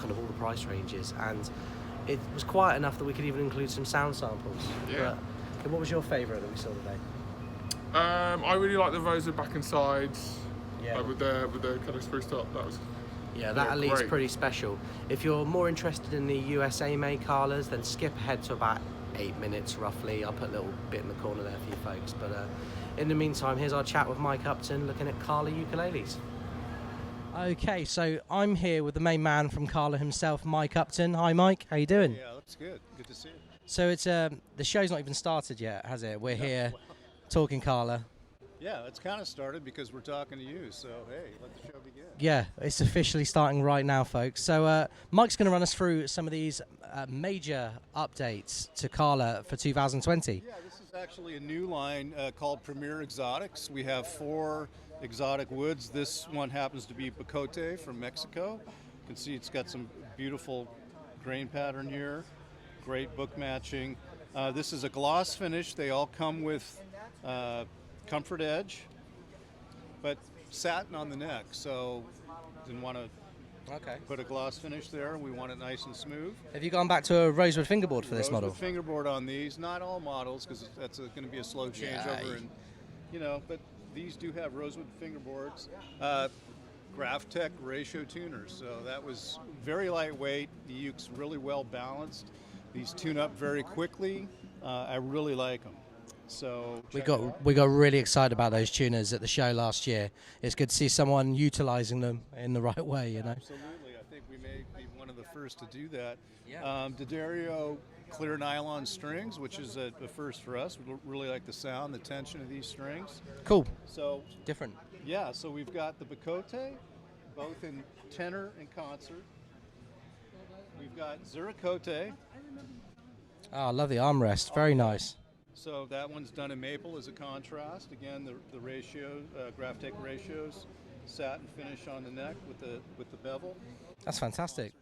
kind of all the price ranges, and it was quiet enough that we could even include some sound samples. Yeah. But what was your favourite that we saw today? I really like the rosewood back and sides. Yeah. With the kind of spruced up. That was. Yeah, that Elite's great. pretty special. If you're more interested in the USA made Carlas, then skip ahead to about 8 minutes roughly. I'll put a little bit in the corner there for you folks. But in the meantime, here's our chat with Mike Upton looking at Carla ukuleles. Okay, so I'm here with the main man from Carla himself, Mike Upton. Hi, Mike. How you doing? Yeah, that's good. Good to see you. So it's the show's not even started yet, has it? We're here talking Carla. Yeah, it's kind of started because we're talking to you. So hey, let the show begin. Yeah, it's officially starting right now, folks. So Mike's going to run us through some of these major updates to Carla for 2020. Yeah, this is actually a new line called Premier Exotics. We have 4 exotic woods. This one happens to be Bacote from Mexico. You can see it's got some beautiful grain pattern here. Great book matching. This is a gloss finish. They all come with comfort edge, but satin on the neck. So didn't want to put a gloss finish there. We want it nice and smooth. Have you gone back to a rosewood fingerboard for this model? Rosewood fingerboard on these. Not all models, because that's going to be a slow changeover, and but these do have rosewood fingerboards. Graphtec ratio tuners. So that was very lightweight. The uke's really well balanced. These tune up very quickly. I really like them. So we got really excited about those tuners at the show last year. It's good to see someone utilizing them in the right way, you know. Absolutely, I think we may be one of the first to do that. Yeah. D'Addario clear nylon strings, which is a first for us. We really like the sound, the tension of these strings. Cool. So different. Yeah. So we've got the Bacote, both in tenor and concert. We've got Ziricote. Oh, I love the armrest. Very nice. So that one's done in maple as a contrast. Again, the ratio, Graphtec ratios, satin finish on the neck with the bevel. That's fantastic.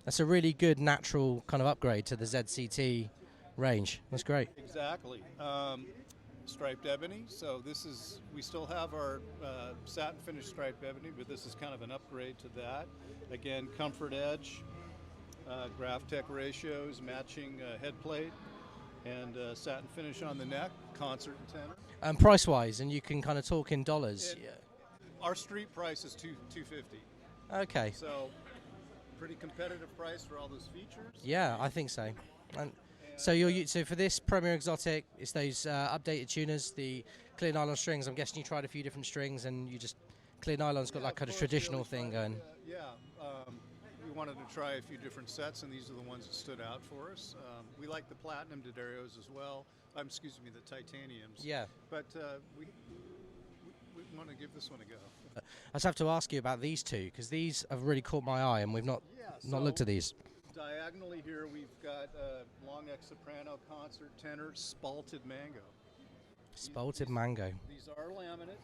That's a really good natural kind of upgrade to the ZCT range. That's great. Exactly. Striped ebony. So we still have our satin finish striped ebony, but this is kind of an upgrade to that. Again, comfort edge, Graphtec ratios, matching head plate. And satin finish on the neck, concert and tenor. And price-wise, and you can kind of talk in dollars. Yeah. Our street price is $250. Okay. So, pretty competitive price for all those features. Yeah, I think so. And so so for this Premier Exotic, it's those updated tuners, the clear nylon strings. I'm guessing you tried a few different strings, and you just clear nylon's got that kind of traditional thing going. We wanted to try a few different sets, and these are the ones that stood out for us. We like the platinum D'Addarios as well. Excuse me, the titaniums. Yeah. But we want to give this one a go. I just have to ask you about these two, because these have really caught my eye, and we've not looked at these. Diagonally here, we've got long X soprano, concert, tenor, spalted mango. Spalted mango. These are laminate,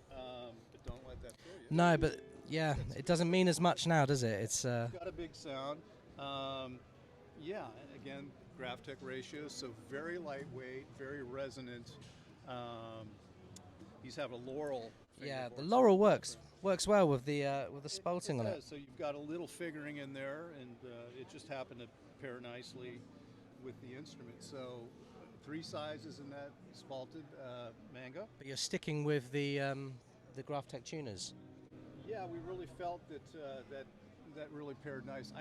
but don't let that fool you. No, but yeah, it doesn't mean as much now, does it? It's got a big sound. And again, Graphtec ratios, so very lightweight, very resonant. These have a laurel. Yeah, the laurel works well with the spalting on it. So you've got a little figuring in there, and it just happened to pair nicely with the instrument. So 3 sizes in that spalted mango. But you're sticking with the Graphtec tuners. Yeah, we really felt that really paired nice.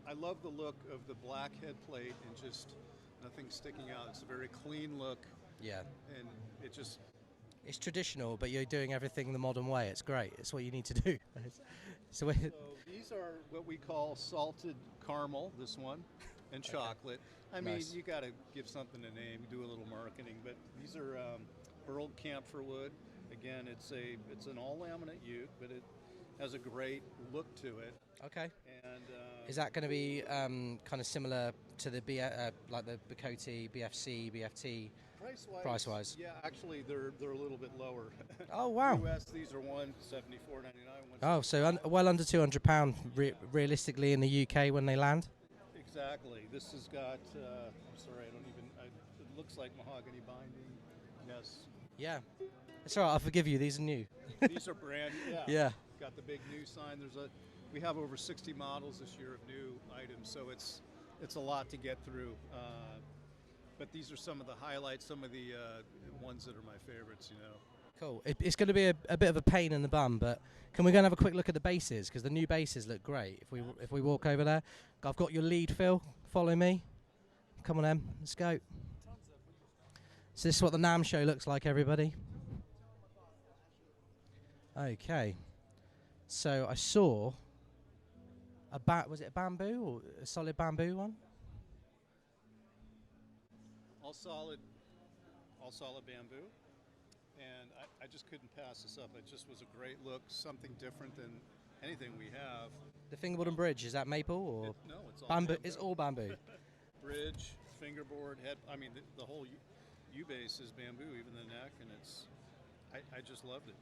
I love the look of the black head plate and just nothing sticking out. It's a very clean look. Yeah. And it's traditional, but you're doing everything the modern way. It's great. It's what you need to do. So these are what we call salted caramel, this one, and chocolate. I mean, you got to give something a name, do a little marketing, but these are burled camphor wood. Again, it's an all laminate uke, but it has a great look to it. Okay. And is that going to be kind of similar to the like the Bacote, BFC, BFT? Price-wise? Yeah, actually, they're a little bit lower. Oh wow! US, these are $174.99. Oh, so well under £200 realistically in the UK when they land. Exactly. This has got. I'm sorry, it looks like mahogany binding. Yes. Yeah. It's all right. I'll forgive you. These are new. These are brand new. Yeah. Got the big new sign. There's we have over 60 models this year of new items, so it's a lot to get through. But these are some of the highlights, some of the ones that are my favorites, you know. Cool. It's going to be a bit of a pain in the bum, but can we go and have a quick look at the basses? Because the new basses look great. If we walk over there, I've got your lead, Phil. Follow me. Come on, Em. Let's go. So this is what the NAMM show looks like, everybody. Okay. So I saw was it a bamboo or a solid bamboo one? All solid bamboo. And I just couldn't pass this up. It just was a great look, something different than anything we have. The fingerboard and bridge, is that maple or No, it's all bamboo? It's all bamboo. Bridge, fingerboard, head. I mean, the whole U-base is bamboo, even the neck, and I just loved it.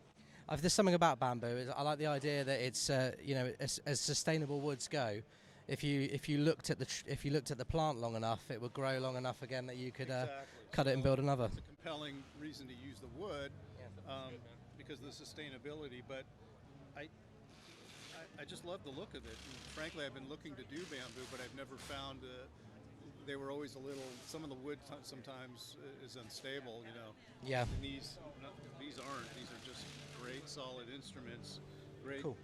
There's something about bamboo. I like the idea that it's as sustainable woods go. If you looked at the plant long enough, it would grow long enough again that you could cut it and build another. It's a compelling reason to use the wood because of the sustainability. But I just love the look of it. And frankly, I've been looking to do bamboo, but I've never found. They were always a little. Some of the wood sometimes is unstable, you know. Yeah. And these aren't. These are just great, solid instruments. Great cool.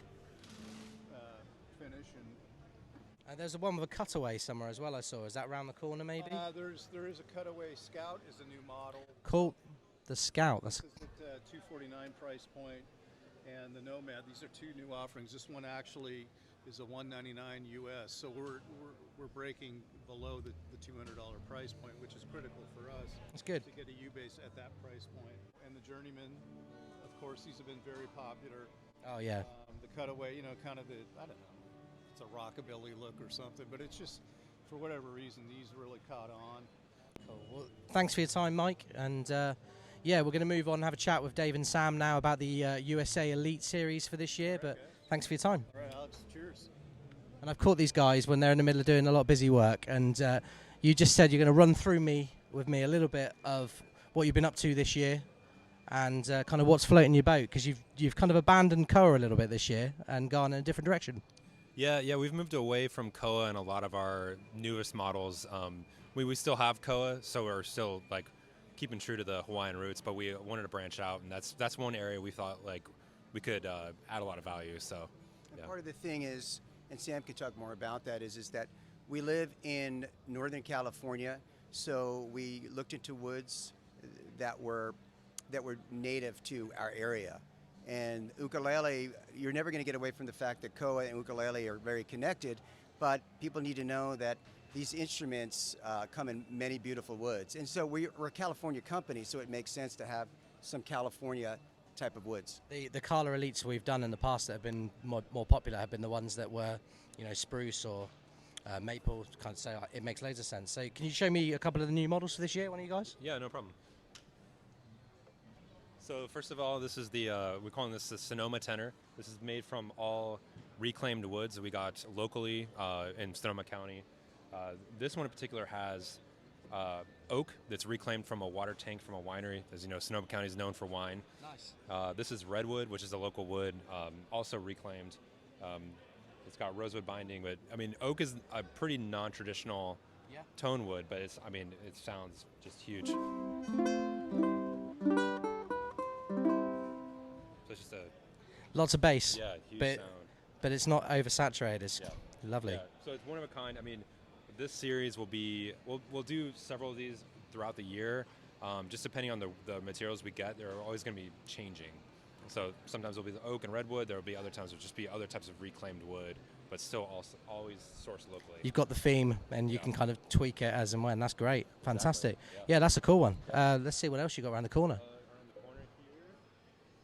Finish and. There's one with a cutaway somewhere as well. I saw. Is that around the corner, maybe? There is a cutaway. Scout is a new model. Cool. The Scout. That's This is at $249 price point, and the Nomad. These are two new offerings. This one actually is a $199 US. So we're breaking below the $200 price point, which is critical for us. That's good. To get a U-bass at that price point. And the Journeyman, of course, these have been very popular. Oh yeah. The cutaway, you know, kind of I don't know, it's a rockabilly look or something, but it's just, for whatever reason, these really caught on. Cool. Well, thanks for your time, Mike. And yeah, we're going to move on and have a chat with Dave and Sam now about the USA Elite Series for this year. But okay. Thanks for your time. All right, Alex, cheers. And I've caught these guys when they're in the middle of doing a lot of busy work. And you just said you're going to run through with me a little bit of what you've been up to this year and kind of what's floating your boat, because you've kind of abandoned Koa a little bit this year and gone in a different direction. Yeah, we've moved away from Koa and a lot of our newest models. We still have Koa, so we're still like keeping true to the Hawaiian roots, but we wanted to branch out, and that's one area we thought like we could add a lot of value. So, and part of the thing is, and Sam can talk more about that, is that we live in Northern California, so we looked into woods that were native to our area. And ukulele, you're never going to get away from the fact that Koa and ukulele are very connected, but people need to know that these instruments come in many beautiful woods. And so we're a California company, so it makes sense to have some California type of woods. The Kala Elites we've done in the past that have been more popular have been the ones that were, spruce or maple, kind of say it makes loads of sense. So can you show me a couple of the new models for this year, one of you guys? Yeah, no problem. So first of all, this is we're calling this the Sonoma Tenor. This is made from all reclaimed woods that we got locally in Sonoma County. This one in particular has oak that's reclaimed from a water tank from a winery. As you know, Sonoma County is known for wine. Nice. This is redwood, which is a local wood, also reclaimed. It's got rosewood binding, but I mean, oak is a pretty non-traditional tone wood, but it sounds just huge. So it's just lots of bass. Yeah, huge but, sound. But it's not oversaturated. It's lovely. Yeah. So it's one of a kind. I mean, this series will be, we'll do several of these throughout the year. Just depending on the materials we get, they're always going to be changing. So sometimes it'll be the oak and redwood. There will be other times it'll just be other types of reclaimed wood, but still also always sourced locally. You've got the theme, and you can kind of tweak it as and when. That's great. Fantastic. Exactly. Yeah, that's a cool one. Let's see what else you got around the corner. Around the corner here,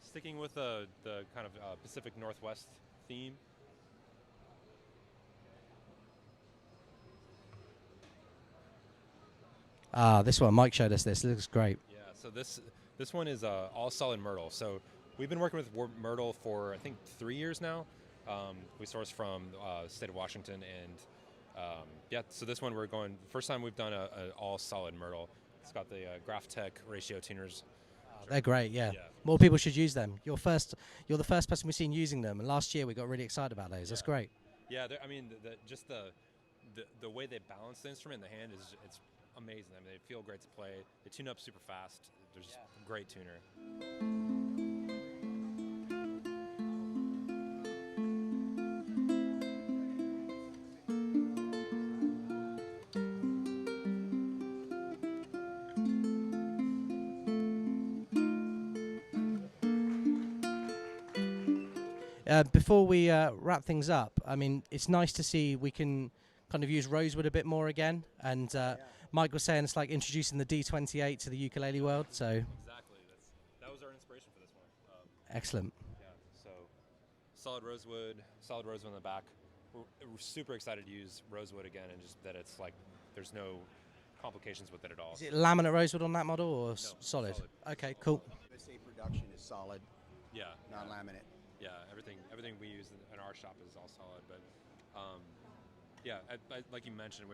sticking with the kind of Pacific Northwest theme. This one, Mike showed us this. It looks great. Yeah, so this one is all solid myrtle. So we've been working with myrtle for I think 3 years now. We source from the state of Washington, and so this one we're going. First time we've done a all solid myrtle. It's got the Graphtec ratio tuners They're great, yeah. Yeah. More people should use them. You're the first person we've seen using them, and last year we got really excited about those. That's great. Yeah, I mean, just the way they balance the instrument in the hand it's amazing. I mean, they feel great to play. They tune up super fast. They're just a great tuner. Before we wrap things up, I mean, it's nice to see we can kind of use rosewood a bit more again. And Mike was saying it's like introducing the D28 to the ukulele world. So Exactly. That was our inspiration for this one. Excellent. Yeah. So solid rosewood on the back. We're super excited to use rosewood again, and just that it's like there's no complications with it at all. Is it laminate rosewood on that model or solid? Okay, cool. USA production is solid, Yeah. non-laminate. Yeah, everything we use in our shop is all solid. But yeah, like you mentioned,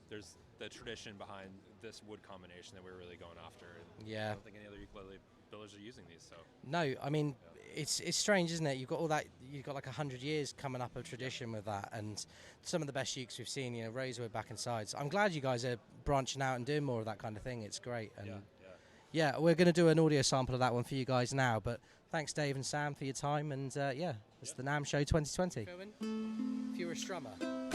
there's the tradition behind this wood combination that we're really going after. And Yeah. I don't think any other ukulele builders are using these. So No, I mean, it's strange, isn't it? You've got all that, you've got like 100 years coming up of tradition with that, and some of the best ukes we've seen, you know, rosewood back and sides. I'm glad you guys are branching out and doing more of that kind of thing. It's great. And yeah, we're going to do an audio sample of that one for you guys now, but thanks Dave and Sam for your time, and it's the NAMM Show 2020. If you were a strummer.